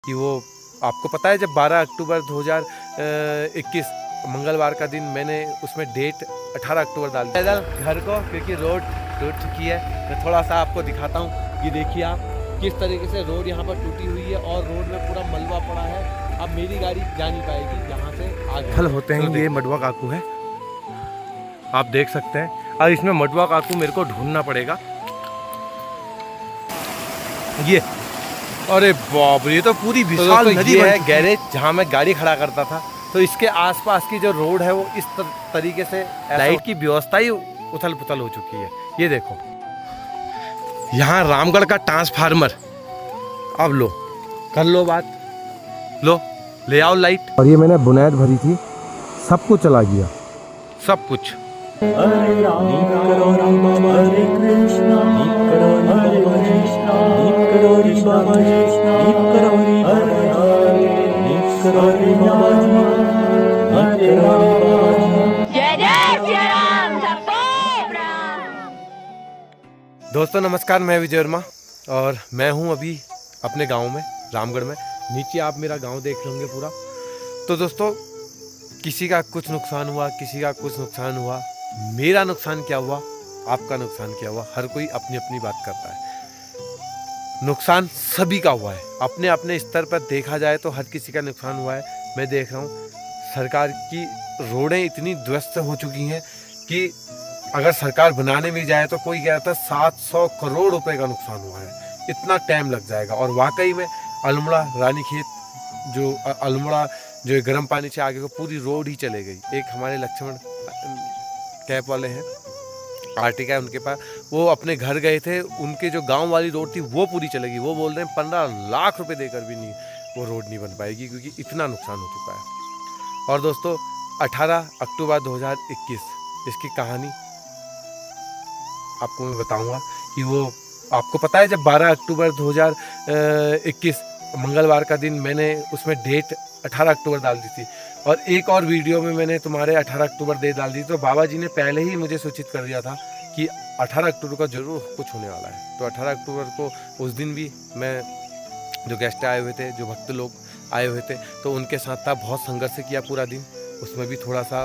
कि वो आपको पता है जब 12 अक्टूबर 2021 मंगलवार का दिन मैंने उसमें डेट 18 अक्टूबर डाल दी पैदल घर को, क्योंकि रोड टूट चुकी है। मैं थोड़ा सा आपको दिखाता हूँ। ये देखिए आप किस तरीके से रोड यहाँ पर टूटी हुई है और रोड में पूरा मलबा पड़ा है। अब मेरी गाड़ी जा नहीं पाएगी यहाँ से आगे। खल होते हैं ये मडवा काकू है, आप देख सकते हैं। और इसमें मडवा काकू मेरे को ढूंढना पड़ेगा। ये अरे बाप रे, ये तो पूरी विशाल नदी है। गैरेज जहाँ मैं गाड़ी खड़ा करता था, तो इसके आसपास की जो रोड है वो इस तरीके से लाइट की व्यवस्था ही उथल पुथल हो चुकी है। ये देखो यहाँ रामगढ़ का ट्रांसफार्मर, अब लो कर लो बात, लो ले आओ लाइट। और ये मैंने बुनियाद भरी थी, सब कुछ चला गया, सब कुछ। हरे राम करो राम हरे कृष्णा करो हरे कृष्णा करो रे बाबा कृष्णा करो रे हरे करो रे बाबा हरे राम। जय जय श्री राम सबको प्रणाम। दोस्तों नमस्कार, मैं विजय वर्मा और मैं हूं अभी अपने गांव में, रामगढ़ में। नीचे आप मेरा गांव देख रहे होंगे पूरा। तो दोस्तों किसी का कुछ नुकसान हुआ, किसी का कुछ नुकसान हुआ। मेरा नुकसान क्या हुआ, आपका नुकसान क्या हुआ, हर कोई अपनी अपनी बात करता है। नुकसान सभी का हुआ है, अपने अपने स्तर पर देखा जाए तो हर किसी का नुकसान हुआ है। मैं देख रहा हूँ सरकार की रोडें इतनी ध्वस्त हो चुकी हैं कि अगर सरकार बनाने में जाए तो कोई कहता है 700 करोड़ रुपए का नुकसान हुआ है, इतना टाइम लग जाएगा। और वाकई में अल्मोड़ा रानीखेत जो गर्म पानी से आगे को पूरी रोड ही चले गई। एक हमारे लक्ष्मण कैब वाले हैं, आर्टिका है उनके पास, वो अपने घर गए थे, उनके जो गांव वाली रोड थी वो पूरी चलेगी। वो बोल रहे हैं 15 लाख रुपए देकर भी नहीं वो रोड नहीं बन पाएगी, क्योंकि इतना नुकसान हो चुका है। और दोस्तों 18 अक्टूबर 2021 इसकी कहानी आपको मैं बताऊंगा कि वो आपको पता है जब 12 अक्टूबर 2021 मंगलवार का दिन मैंने उसमें डेट 18 अक्टूबर डाल दी थी, और एक और वीडियो में मैंने तुम्हारे 18 अक्टूबर डेट डाल दी। तो बाबा जी ने पहले ही मुझे सूचित कर दिया था कि 18 अक्टूबर का जरूर कुछ होने वाला है। तो 18 अक्टूबर को उस दिन भी मैं जो गेस्ट आए हुए थे, जो भक्त लोग आए हुए थे, तो उनके साथ था, बहुत संघर्ष किया पूरा दिन। उसमें भी थोड़ा सा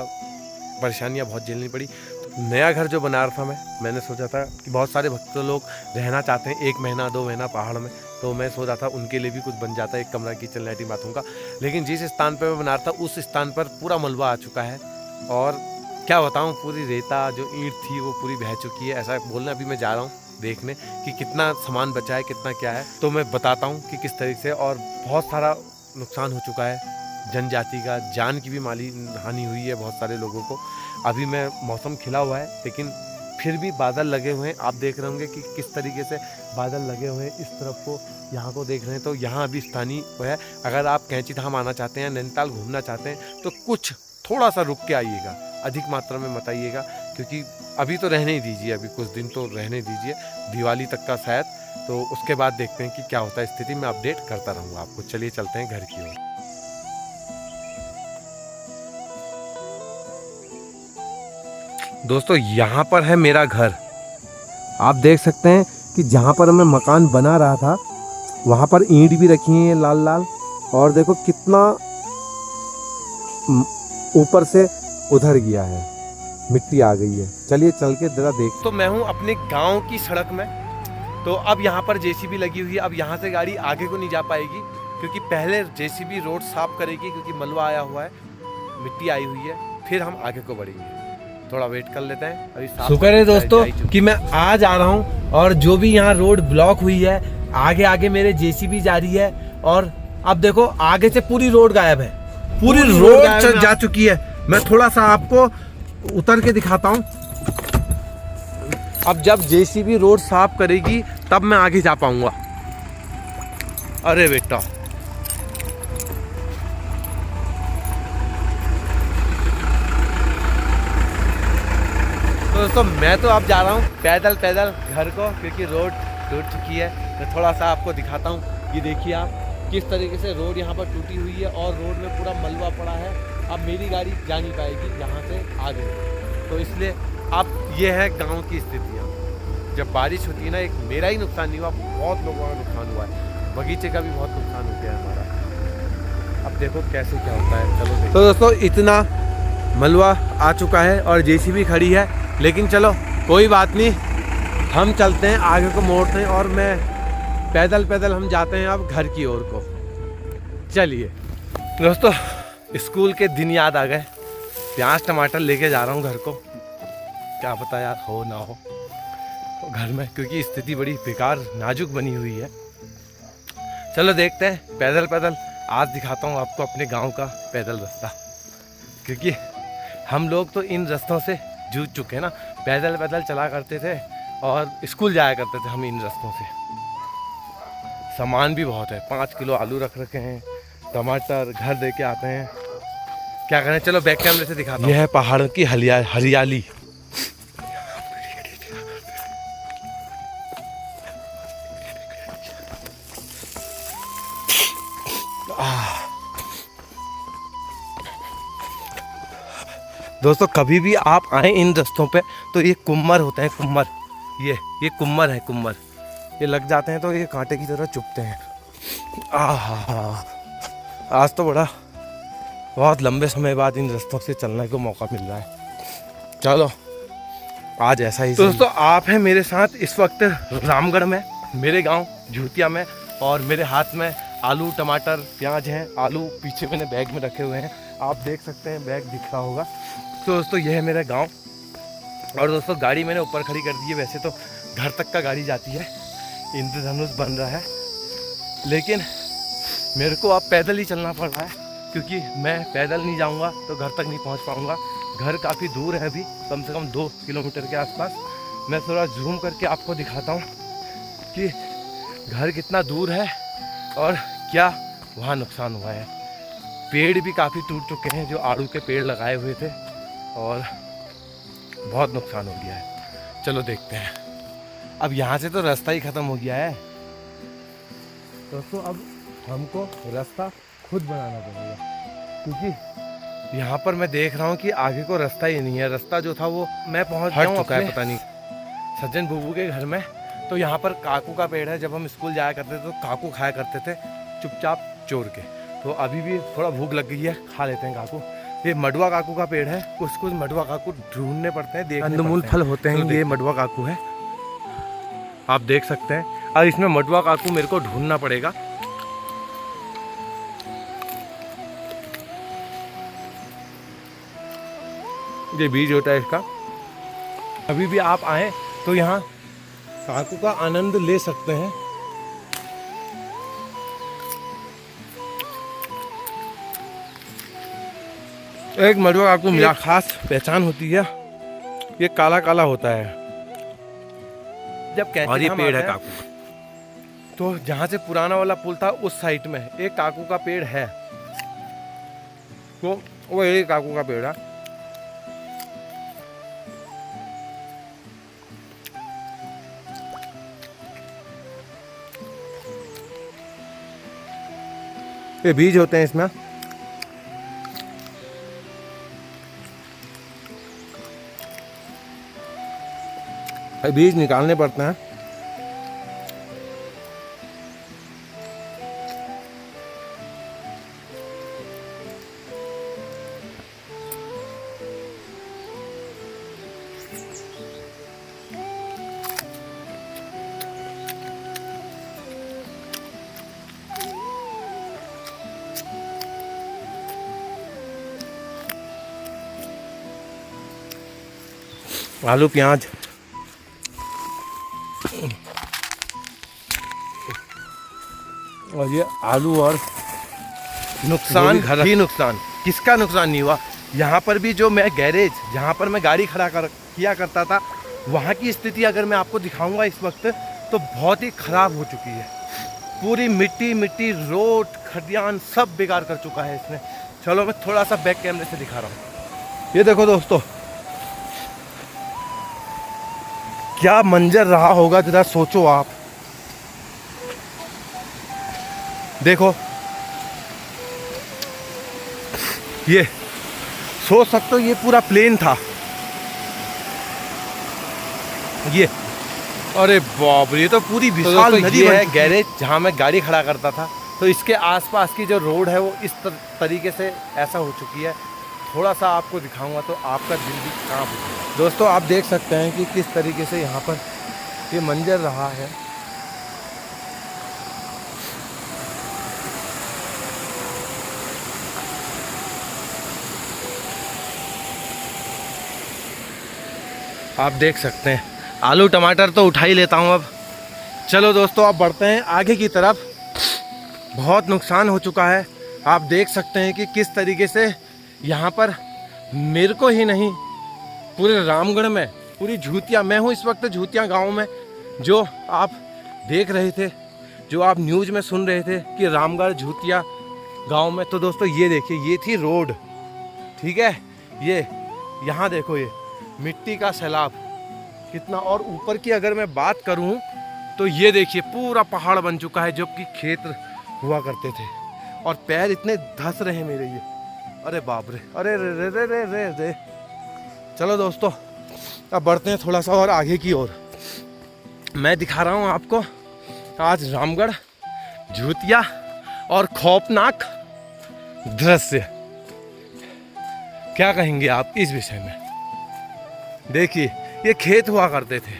परेशानियाँ बहुत झेलनी पड़ी। नया घर जो बना रहा था मैंने सोचा था कि बहुत सारे भक्त लोग रहना चाहते हैं 1 महीना 2 महीना पहाड़ में, तो मैं सोचा था उनके लिए भी कुछ बन जाता है, एक कमरा, किचन, लैट्रिन, बाथरूम का। लेकिन जिस स्थान पर मैं बना रहा था उस स्थान पर पूरा मलबा आ चुका है, और क्या बताऊँ, पूरी रेता जो ईंट थी वो पूरी बह चुकी है। ऐसा बोलना, अभी मैं जा रहा हूँ देखने कि कितना सामान बचा है, कितना क्या है, तो मैं बताता हूँ कि किस तरीके से। और बहुत सारा नुकसान हो चुका है, जनजाति का, जान की भी माली हानि हुई है बहुत सारे लोगों को। अभी मैं मौसम खिला हुआ है, लेकिन फिर भी बादल लगे हुए हैं। आप देख रहे होंगे कि किस तरीके से बादल लगे हुए हैं। इस तरफ को, यहाँ को देख रहे हैं, तो यहाँ अभी स्थानीय है। अगर आप कैंची धाम आना चाहते हैं, नैनीताल घूमना चाहते हैं, तो कुछ थोड़ा सा रुक के आइएगा, अधिक मात्रा में मत आइएगा, क्योंकि अभी तो रहने ही दीजिए, अभी कुछ दिन तो रहने दीजिए, दिवाली तक का शायद। तो उसके बाद देखते हैं कि क्या होता है स्थिति, में अपडेट करता रहूँगा आपको। चलिए चलते हैं घर की ओर। दोस्तों यहाँ पर है मेरा घर, आप देख सकते हैं कि जहाँ पर मैं मकान बना रहा था वहाँ पर ईंट भी रखी है लाल लाल, और देखो कितना ऊपर से उधर गया है, मिट्टी आ गई है। चलिए चल के जरा देख। तो मैं हूँ अपने गांव की सड़क में, तो अब यहाँ पर जेसीबी लगी हुई है। अब यहाँ से गाड़ी आगे को नहीं जा पाएगी, क्योंकि पहले जेसीबी रोड साफ करेगी, क्योंकि मलबा आया हुआ है, मिट्टी आई हुई है, फिर हम आगे को बढ़ेंगे। थोड़ा वेट कर लेते हैं। अभी शुक्र है दोस्तों कि मैं आ जा रहा हूँ, और जो भी यहाँ रोड ब्लॉक हुई है, आगे आगे मेरे जेसीबी जा रही है, और अब देखो आगे से पूरी रोड गायब है, पूरी रोड जा चुकी है। मैं थोड़ा सा आपको उतर के दिखाता हूँ। अब जब जेसीबी रोड साफ करेगी तब मैं आगे जा पाऊंगा। अरे बेटा, तो दोस्तों मैं तो अब जा रहा हूँ पैदल घर को, क्योंकि रोड टूट चुकी है। मैं थोड़ा सा आपको दिखाता हूँ। ये देखिए आप किस तरीके से रोड यहाँ पर टूटी हुई है, और रोड में पूरा मलबा पड़ा है। अब मेरी गाड़ी जा नहीं पाएगी यहाँ से आगे, तो इसलिए अब ये है गांव की स्थितियाँ। जब बारिश होती है ना, एक मेरा ही नुकसान नहीं हुआ, बहुत लोगों का नुकसान हुआ है, बगीचे का भी बहुत नुकसान हो गया हमारा। देखो कैसे क्या होता है। चलो देखो। तो दोस्तों इतना मलबा आ चुका है और जेसीबी खड़ी है, लेकिन चलो कोई बात नहीं, हम चलते हैं आगे को मोड़ते हैं और मैं पैदल पैदल हम जाते हैं अब घर की ओर को। चलिए दोस्तों, स्कूल के दिन याद आ गए। प्याज टमाटर लेके जा रहा हूँ घर को, क्या पता यार हो ना हो तो घर में, क्योंकि स्थिति बड़ी बेकार नाजुक बनी हुई है। चलो देखते हैं पैदल पैदल। आज दिखाता हूँ आपको अपने गांव का पैदल रास्ता, क्योंकि हम लोग तो इन रास्तों से जूझ चुके हैं ना। पैदल पैदल चला करते थे और स्कूल जाया करते थे हम इन रास्तों से। सामान भी बहुत है, 5 किलो आलू रख रखे हैं, टमाटर घर दे के आते हैं। क्या करें, चलो बैक कैमरे से दिखाता हूँ। यह है पहाड़ों की हरियाली। दोस्तों कभी भी आप आए इन रास्तों पे तो ये कुम्मर होते हैं, कुम्मर। ये कुम्मर है, कुम्मर। ये लग जाते हैं तो ये कांटे की तरह चुभते हैं। आज तो बहुत लंबे समय बाद इन रास्तों से चलने को मौका मिल रहा है। चलो आज ऐसा ही। दोस्तों आप हैं मेरे साथ इस वक्त रामगढ़ में, मेरे गांव झूतिया में, और मेरे हाथ में आलू टमाटर प्याज हैं। आलू पीछे मैंने बैग में रखे हुए हैं, आप देख सकते हैं, बैग दिख रहा होगा। तो दोस्तों यह है मेरा गांव। और दोस्तों गाड़ी मैंने ऊपर खड़ी कर दी है। वैसे तो घर तक का गाड़ी जाती है, इंद्रधनुष बन रहा है, लेकिन मेरे को अब पैदल ही चलना पड़ रहा है, क्योंकि मैं पैदल नहीं जाऊंगा तो घर तक नहीं पहुंच पाऊंगा। घर काफ़ी दूर है, अभी कम से कम 2 किलोमीटर के आसपास। मैं थोड़ा जूम करके आपको दिखाता हूँ कि घर कितना दूर है और क्या वहाँ नुकसान हुआ है। पेड़ भी काफ़ी टूट चुके हैं, जो आड़ू के पेड़ लगाए हुए थे, और बहुत नुकसान हो गया है। चलो देखते हैं। अब यहाँ से तो रास्ता ही ख़त्म हो गया है दोस्तों। अब हमको रास्ता खुद बनाना पड़ेगा, क्योंकि यहाँ पर मैं देख रहा हूँ कि आगे को रास्ता ही नहीं है। रास्ता जो था वो मैं पहुँच गया हूँ अपने, पता नहीं, सज्जन बुबू के घर में। तो यहाँ पर काकू का पेड़ है। जब हम स्कूल जाया करते थे तो काकू खाया करते थे चुपचाप चोर के। तो अभी भी थोड़ा भूख लग गई है, खा लेते हैं काकू। ये मडुआ काकू का पेड़ है। कुछ मडुआ काकू ढूंढने पड़ते हैं, कंदमूल फल होते हैं। ये मडुआ काकू है, आप देख सकते हैं। और इसमें मडुआ काकू मेरे को ढूंढना पड़ेगा। ये बीज होता है इसका। अभी भी आप आए तो यहाँ काकू का आनंद ले सकते हैं। एक मडुआ काकू मेरा खास पहचान होती है, ये काला काला होता है जब। और ये पेड़ है काकू का। तो जहाँ से पुराना वाला पुल था उस साइड में एक काकू का पेड़ है, तो वो एक काकू का पेड़ है। ये बीज होते हैं इसमें। बीज निकालने पड़ते हैं। आलू प्याज, और ये आलू, और नुकसान ही नुकसान। किसका नुकसान नहीं हुआ? यहाँ पर भी जो मैं गैरेज जहाँ पर मैं गाड़ी खड़ा किया करता था, वहाँ की स्थिति अगर मैं आपको दिखाऊंगा इस वक्त तो बहुत ही ख़राब हो चुकी है। पूरी मिट्टी मिट्टी, रोड खदियान सब बेकार कर चुका है इसने। चलो मैं थोड़ा सा बैक कैमरे से दिखा रहा हूँ। ये देखो दोस्तों, क्या मंजर रहा होगा, जरा सोचो आप। देखो, ये सोच सकते हो ये पूरा प्लेन था ये। अरे बाप रे, ये तो पूरी विशाल नदी है। गैरेज जहाँ मैं गाड़ी खड़ा करता था तो इसके आसपास की जो रोड है वो इस तरीके से ऐसा हो चुकी है। थोड़ा सा आपको दिखाऊंगा तो आपका दिल भी कांप उठेगा। दोस्तों आप देख सकते हैं कि किस तरीके से यहाँ पर ये मंजर रहा है। आप देख सकते हैं, आलू टमाटर तो उठा ही लेता हूँ अब। चलो दोस्तों अब बढ़ते हैं आगे की तरफ। बहुत नुकसान हो चुका है। आप देख सकते हैं कि किस तरीके से यहाँ पर मेरे को ही नहीं पूरे रामगढ़ में पूरी झूतिया, मैं हूँ इस वक्त झूतिया गांव में, जो आप देख रहे थे, जो आप न्यूज़ में सुन रहे थे कि रामगढ़ झूतिया गांव में। तो दोस्तों ये देखिए, ये थी रोड, ठीक है। ये यहाँ देखो, ये मिट्टी का सैलाब कितना। और ऊपर की अगर मैं बात करूं तो ये देखिए पूरा पहाड़ बन चुका है, जो कि खेत हुआ करते थे। और पैर इतने धंस रहे हैं मेरे ये, अरे बाप रे, अरे रे रे रे रे रे रे। चलो दोस्तों अब बढ़ते हैं थोड़ा सा और आगे की ओर। मैं दिखा रहा हूं आपको आज रामगढ़ झूतिया और खौफनाक दृश्य। क्या कहेंगे आप इस विषय में? देखिए ये खेत हुआ करते थे,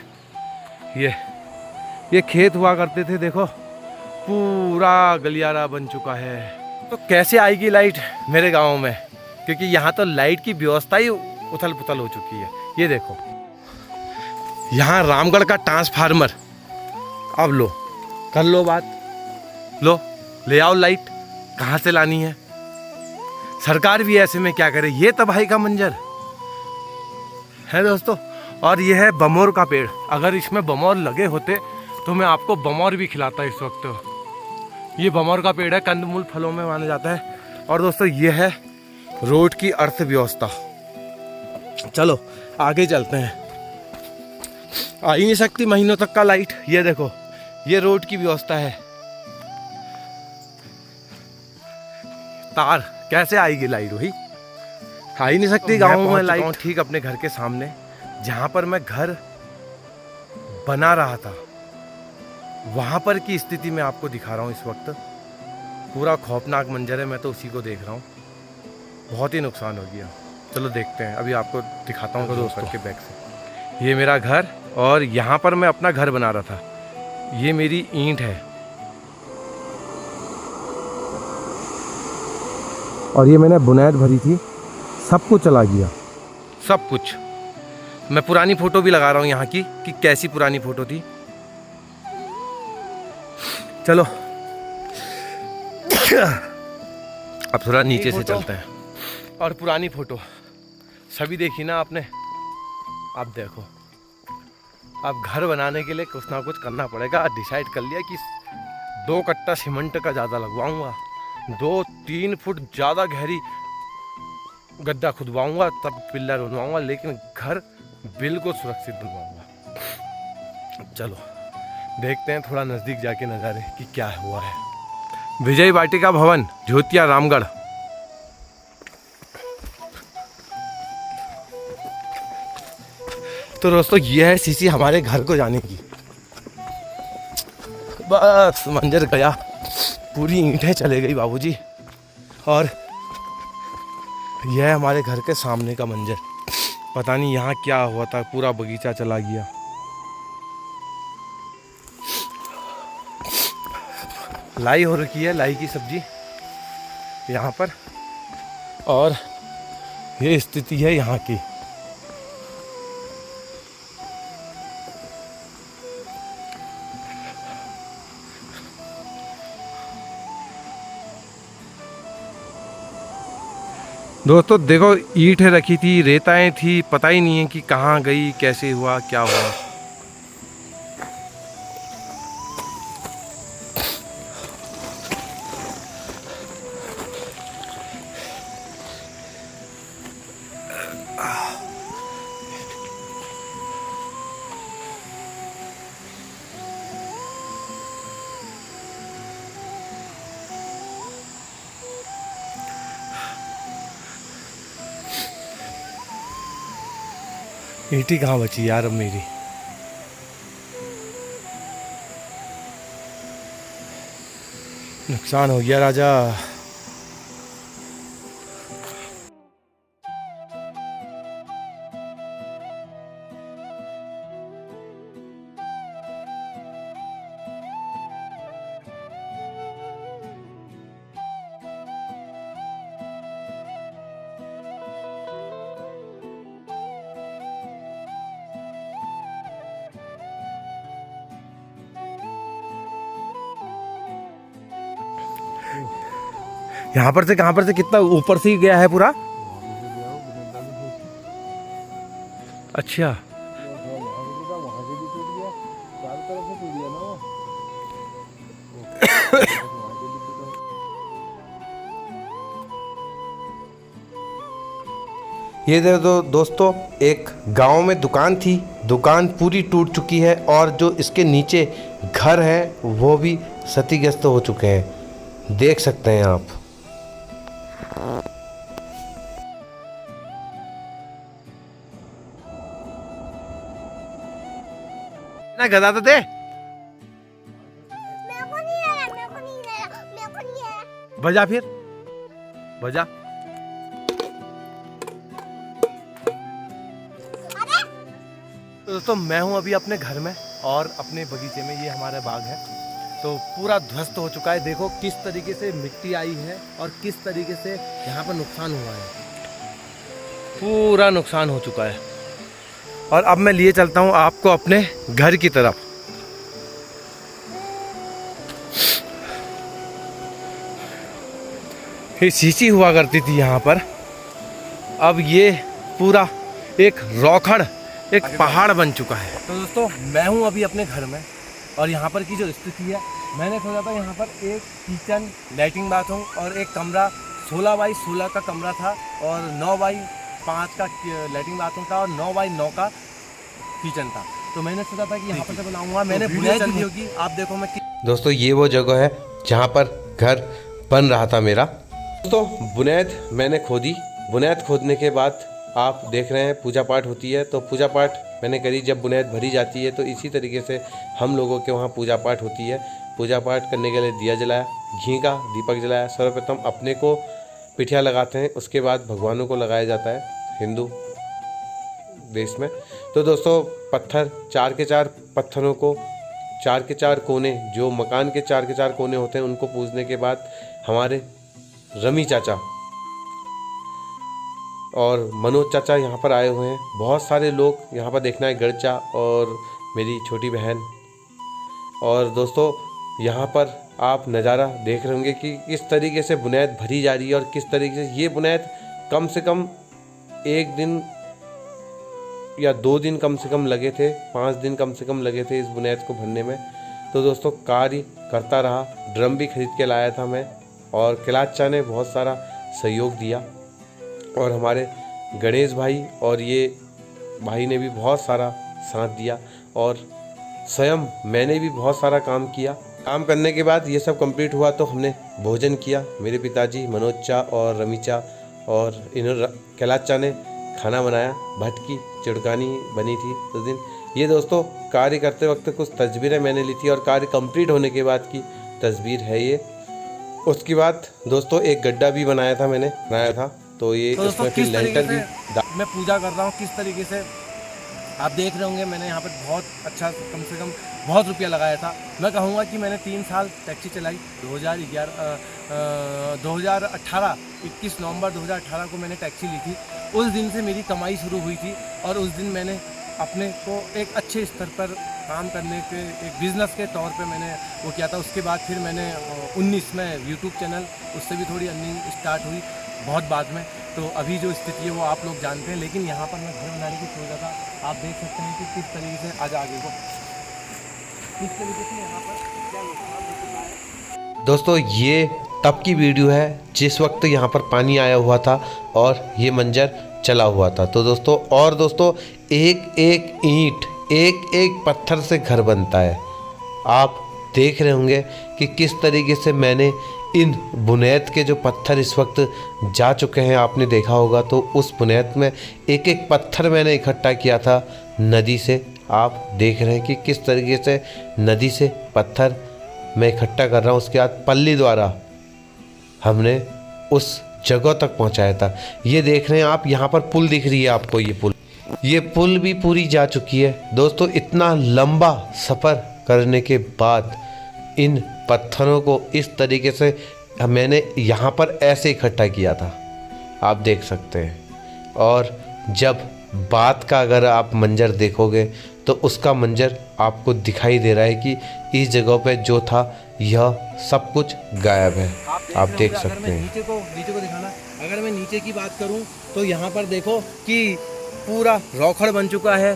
ये खेत हुआ करते थे। देखो पूरा गलियारा बन चुका है। तो कैसे आएगी लाइट मेरे गांव में, क्योंकि यहाँ तो लाइट की व्यवस्था ही उथल पुथल हो चुकी है। ये देखो यहाँ रामगढ़ का ट्रांसफार्मर, अब लो कर लो बात, लो ले आओ लाइट, कहाँ से लानी है? सरकार भी ऐसे में क्या करे? ये तबाही का मंजर है दोस्तों। और ये है बमोर का पेड़। अगर इसमें बमोर लगे होते तो मैं आपको बमोर भी खिलाता इस वक्त। ये बमोर का पेड़ है, कंदमूल फलों में माना जाता है। और दोस्तों ये है रोड की अर्थव्यवस्था। चलो आगे चलते हैं। आ ही नहीं सकती महीनों तक का लाइट। ये देखो ये रोड की व्यवस्था है। तार कैसे आएगी लाइट? वही आ ही नहीं सकती गाँव में लाइट। ठीक अपने घर के सामने जहाँ पर मैं घर बना रहा था, वहाँ पर की स्थिति मैं आपको दिखा रहा हूँ इस वक्त। पूरा खौफनाक मंजर है, मैं तो उसी को देख रहा हूँ। बहुत ही नुकसान हो गया। चलो देखते हैं, अभी आपको दिखाता हूँ दोस्तों के बैक से। ये मेरा घर, और यहाँ पर मैं अपना घर बना रहा था। ये मेरी ईंट है और ये मैंने बुनियाद भरी थी, सब कुछ चला गया, सब कुछ। मैं पुरानी फोटो भी लगा रहा हूँ यहाँ की कि कैसी पुरानी फोटो थी। चलो अब थोड़ा नीचे से चलते हैं। और पुरानी फोटो सभी देखी ना आपने। अब देखो, अब घर बनाने के लिए कुछ ना कुछ करना पड़ेगा। डिसाइड कर लिया कि 2 कट्टा सीमेंट का ज़्यादा लगवाऊंगा, 2-3 फुट ज़्यादा गहरी गड्ढा खुदवाऊंगा, तब पिल्लर बनवाऊंगा, लेकिन घर बिल्कुल सुरक्षित बनवाऊंगा। चलो देखते हैं थोड़ा नज़दीक जाके नज़ारे कि क्या हुआ है। विजय वाटिका भवन, झूतिया, रामगढ़। तो दोस्तों ये है सीसी हमारे घर को जाने की। बस मंजर गया, पूरी ईंटें चले गई बाबूजी। और यह है हमारे घर के सामने का मंजर। पता नहीं यहाँ क्या हुआ था, पूरा बगीचा चला गया। लाई हो रखी है, लाई की सब्जी यहाँ पर। और ये स्थिति है यहाँ की। दोस्तों देखो ईंटें रखी थी, रेताएं थी, पता ही नहीं है कि कहाँ गई, कैसे हुआ, क्या हुआ। ईंटी कहाँ बची यार अब मेरी। नुकसान हो गया राजा। यहाँ पर से कहाँ पर से कितना ऊपर से ही गया है पूरा। अच्छा ये देखो दोस्तों, एक गांव में दुकान थी, दुकान पूरी टूट चुकी है और जो इसके नीचे घर हैं वो भी क्षतिग्रस्त हो चुके हैं, देख सकते हैं आप। ना गधा तो दे, मेरे को नहीं ले रहा, मेरे को नहीं ले रहा, मेरे को नहीं ले रहा। बजा फिर बजा। तो दोस्तों मैं हूँ अभी अपने घर में और अपने बगीचे में, ये हमारा बाग है, तो पूरा ध्वस्त हो चुका है। देखो किस तरीके से मिट्टी आई है और किस तरीके से यहाँ पर नुकसान हुआ है, पूरा नुकसान हो चुका है। और अब मैं लिए चलता हूँ आपको अपने घर की तरफ। ये सींची हुआ करती थी यहाँ पर, अब ये पूरा एक रौखड़, एक पहाड़ बन चुका है। तो दोस्तों मैं हूँ अभी अपने घर में और यहाँ पर की जो स्थिति है, मैंने सोचा था यहाँ पर एक किचन, लैट्रिन बाथरूम और एक कमरा 16 बाई 16 का कमरा था और 9 बाई 5 का लैट्रिन बाथरूम था और 9 बाई 9 का किचन था। तो मैंने सोचा था कि यहाँ पर से बनाऊंगा। मैंने बुनाई भी होगी, आप देखो मैं। दोस्तों ये वो जगह है जहाँ पर घर बन रहा था मेरा। दोस्तों बुनियाद मैंने खोदी, बुनियाद खोदने के बाद आप देख रहे हैं पूजा पाठ होती है, तो पूजा पाठ मैंने करी। जब बुनियाद भरी जाती है तो इसी तरीके से हम लोगों के वहाँ पूजा पाठ होती है। पूजा पाठ करने के लिए दिया जलाया, घी का दीपक जलाया। सर्वप्रथम अपने को पिठिया लगाते हैं, उसके बाद भगवानों को लगाया जाता है हिंदू देश में। तो दोस्तों पत्थर, 4 के 4 पत्थरों को, 4 के 4 कोने, जो मकान के 4 के 4 कोने होते हैं, उनको पूजने के बाद हमारे रमी चाचा और मनोज चाचा यहाँ पर आए हुए हैं। बहुत सारे लोग यहाँ पर देखना है, गड़चा और मेरी छोटी बहन। और दोस्तों यहाँ पर आप नज़ारा देख रहे होंगे कि किस तरीके से बुनियाद भरी जा रही है और किस तरीके से ये बुनियाद कम से कम 1 दिन या 2 दिन कम से कम लगे थे, 5 दिन कम से कम लगे थे इस बुनियाद को भरने में। तो दोस्तों कार्य करता रहा, ड्रम भी खरीद के लाया था मैं और कैलाचा ने बहुत सारा सहयोग दिया और हमारे गणेश भाई और ये भाई ने भी बहुत सारा साथ दिया और स्वयं मैंने भी बहुत सारा काम किया। काम करने के बाद ये सब कंप्लीट हुआ तो हमने भोजन किया। मेरे पिताजी मनोज और रमीचा और इन्होंने कैलाचा ने खाना बनाया, भटकी चुड़कानी बनी थी उस दिन। ये दोस्तों कार्य करते वक्त कुछ तस्वीरें मैंने ली थी और कार्य कंप्लीट होने के बाद की तस्वीर है ये। उसके बाद दोस्तों एक गड्ढा भी बनाया था, तो ये तो उसमें फिर लेंटर भी मैं पूजा कर रहा हूँ। किस तरीके से आप देख रहे होंगे, मैंने यहाँ पर बहुत अच्छा, कम से कम बहुत रुपया लगाया था। मैं कहूँगा कि मैंने 3 साल टैक्सी चलाई। 21 नवंबर 2018 को मैंने टैक्सी ली थी। उस दिन से मेरी कमाई शुरू हुई थी और उस दिन मैंने अपने को एक अच्छे स्तर पर काम करने के, एक बिज़नेस के तौर पे मैंने वो किया था। उसके बाद फिर मैंने 19 में यूट्यूब चैनल, उससे भी थोड़ी अर्निंग स्टार्ट हुई बहुत बाद में। तो अभी जो स्थिति है वो आप लोग जानते हैं, लेकिन यहाँ पर मैं घर बनाने की सोच रहा था। आप देख सकते हैं कि किस तरीके से आज आगे को किस तरीके से यहाँ पर क्या नुकसान हो चुका है। दोस्तों ये तब की वीडियो है जिस वक्त यहाँ पर पानी आया हुआ था और ये मंजर चला हुआ था। तो दोस्तों एक एक ईंट, एक एक पत्थर से घर बनता है। आप देख रहे होंगे कि किस तरीके से मैंने इन बुनियाद के जो पत्थर इस वक्त जा चुके हैं, आपने देखा होगा। तो उस बुनियाद में एक एक पत्थर मैंने इकट्ठा किया था नदी से। आप देख रहे हैं कि किस तरीके से नदी से पत्थर मैं इकट्ठा कर रहा हूँ, उसके बाद पल्ली द्वारा हमने उस जगह तक पहुँचाया था। ये देख रहे हैं आप, यहाँ पर पुल दिख रही है आपको, ये पुल भी पूरी जा चुकी है। दोस्तों इतना लंबा सफ़र करने के बाद इन पत्थरों को इस तरीके से मैंने यहाँ पर ऐसे इकट्ठा किया था, आप देख सकते हैं। और जब बात का अगर आप मंजर देखोगे तो उसका मंजर आपको दिखाई दे रहा है कि इस जगह पे जो था यह सब कुछ गायब है, आप देख सकते हैं। नीचे को दिखाना, अगर मैं नीचे की बात करूं तो यहाँ पर देखो कि पूरा रौखड़ बन चुका है।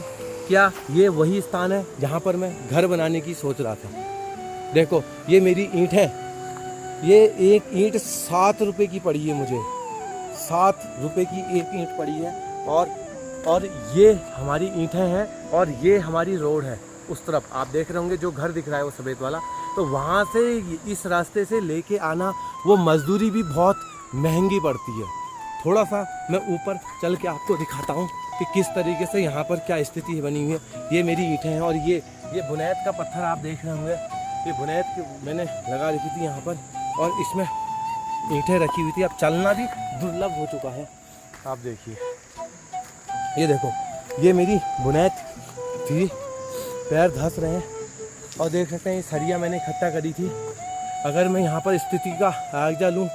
क्या ये वही स्थान है जहाँ पर मैं घर बनाने की सोच रहा था? देखो ये मेरी ईंट है, ये एक ईंट 7 रुपए की पड़ी है मुझे, 7 रुपए की एक ईंट पड़ी है। और ये हमारी ईंटें हैं और ये हमारी रोड है। उस तरफ आप देख रहे होंगे जो घर दिख रहा है वो सफ़ेद वाला, तो वहाँ से इस रास्ते से लेके आना वो मजदूरी भी बहुत महंगी पड़ती है। थोड़ा सा मैं ऊपर चल के आपको दिखाता हूँ कि किस तरीके से यहाँ पर क्या स्थिति बनी हुई है। ये मेरी ईंटें हैं और ये बुनैद का पत्थर आप देख रहे होंगे, ये बुनैद की मैंने लगा रखी थी यहाँ पर और इसमें ईंटें रखी हुई थी। अब चलना भी दुर्लभ हो चुका है, आप देखिए, ये देखो ये मेरी बुनैद थी, पैर धंस रहे हैं और देख सकते हैं ये सरिया मैंने इकट्ठा करी थी। अगर मैं यहाँ पर स्थिति का जायजा लूँ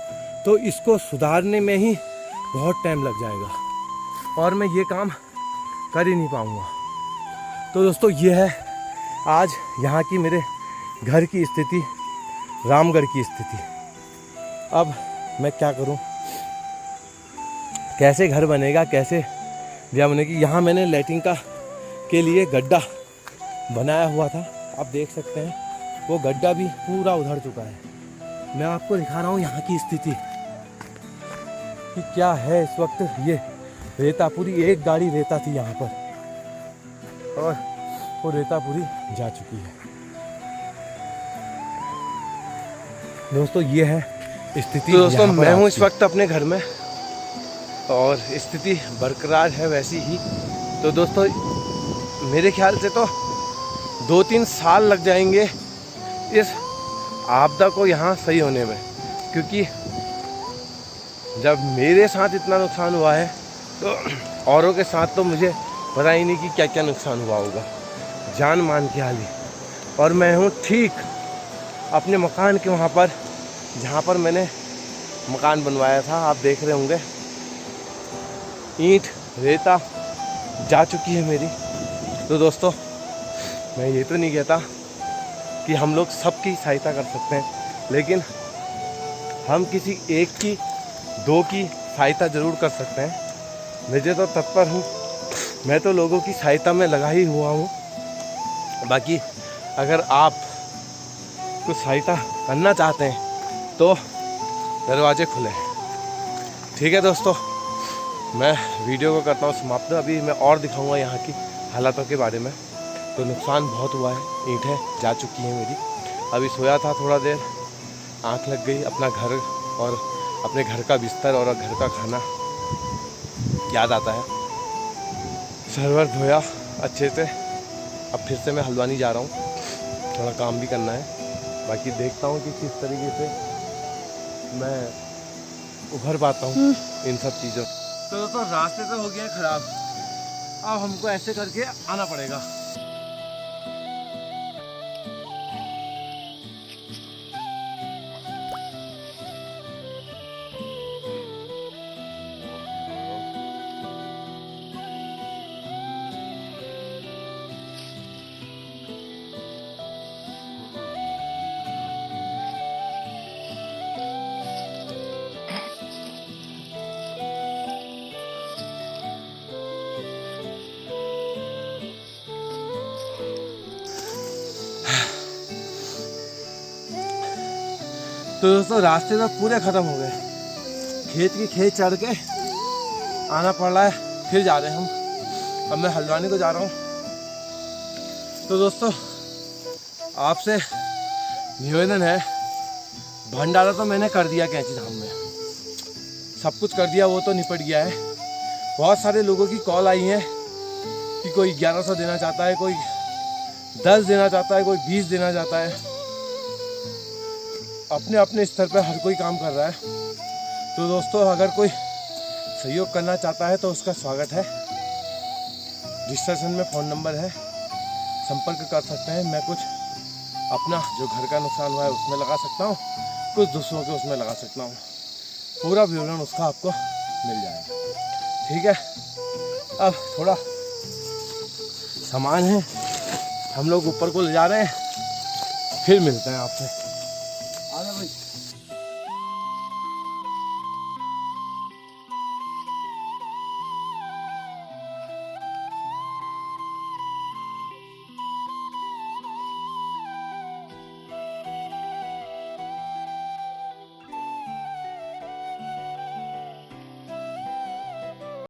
तो इसको सुधारने में ही बहुत टाइम लग जाएगा और मैं ये काम कर ही नहीं पाऊँगा। तो दोस्तों ये है आज यहाँ की मेरे घर की स्थिति, रामगढ़ की स्थिति। अब मैं क्या करूं, कैसे घर बनेगा, कैसे क्या बनेगी। यहाँ मैंने लैट्रिन का के लिए गड्ढा बनाया हुआ था, आप देख सकते हैं वो गड्ढा भी पूरा उधड़ चुका है। मैं आपको दिखा रहा हूँ यहाँ की स्थिति कि क्या है इस वक्त। ये रेता पूरी एक गाड़ी रेता थी यहाँ पर और वो रेता पूरी जा चुकी है। दोस्तों ये है स्थिति। तो दोस्तों मैं हूँ इस वक्त अपने घर में और स्थिति बरकरार है वैसी ही। तो दोस्तों मेरे ख्याल से तो 2-3 साल लग जाएंगे इस आपदा को यहाँ सही होने में, क्योंकि जब मेरे साथ इतना नुकसान हुआ है तो औरों के साथ तो मुझे पता ही नहीं कि क्या क्या नुकसान हुआ होगा, जान मान के हाली। और मैं हूँ ठीक अपने मकान के वहाँ पर जहाँ पर मैंने मकान बनवाया था, आप देख रहे होंगे ईंट रेता जा चुकी है मेरी। तो दोस्तों मैं ये तो नहीं कहता कि हम लोग सबकी सहायता कर सकते हैं, लेकिन हम किसी एक की 2 की सहायता ज़रूर कर सकते हैं। मुझे तो तत्पर हूँ, मैं तो लोगों की सहायता में लगा ही हुआ हूँ। बाकी अगर आप कुछ सहायता करना चाहते हैं तो दरवाजे खुले हैं। ठीक है दोस्तों, मैं वीडियो को करता हूँ समाप्त। अभी मैं और दिखाऊंगा यहाँ की हालातों के बारे में। तो नुकसान बहुत हुआ है, ईंटें जा चुकी हैं मेरी। अभी सोया था थोड़ा देर, आँख लग गई, अपना घर और अपने घर का बिस्तर और घर का खाना याद आता है। सरवर धोया अच्छे से, अब फिर से मैं हल्द्वानी जा रहा हूँ, थोड़ा काम भी करना है। बाकी देखता हूँ कि किस तरीके से मैं उभर पाता हूँ इन सब चीज़ों। तो दोस्तों रास्ते तो हो गया ख़राब, अब हमको ऐसे करके आना पड़ेगा। तो दोस्तों रास्ते तो पूरे ख़त्म हो गए, खेत चढ़ के आना पड़ रहा है, फिर जा रहे हैं हम। अब मैं हल्द्वानी को जा रहा हूँ। तो दोस्तों आपसे निवेदन है, भंडारा तो मैंने कर दिया कैंची धाम में, सब कुछ कर दिया, वो तो निपट गया है। बहुत सारे लोगों की कॉल आई है कि कोई 1100 देना चाहता है, कोई 10 देना चाहता है, कोई 20 देना चाहता है। अपने अपने स्तर पर हर कोई काम कर रहा है। तो दोस्तों अगर कोई सहयोग करना चाहता है तो उसका स्वागत है। डिस्क्रिप्शन में फ़ोन नंबर है, संपर्क कर सकते हैं। मैं कुछ अपना जो घर का नुकसान हुआ है उसमें लगा सकता हूँ, कुछ दूसरों के उसमें लगा सकता हूँ। पूरा विवरण उसका आपको मिल जाएगा। ठीक है, अब थोड़ा सामान है, हम लोग ऊपर को ले जा रहे हैं, फिर मिलते हैं आपसे।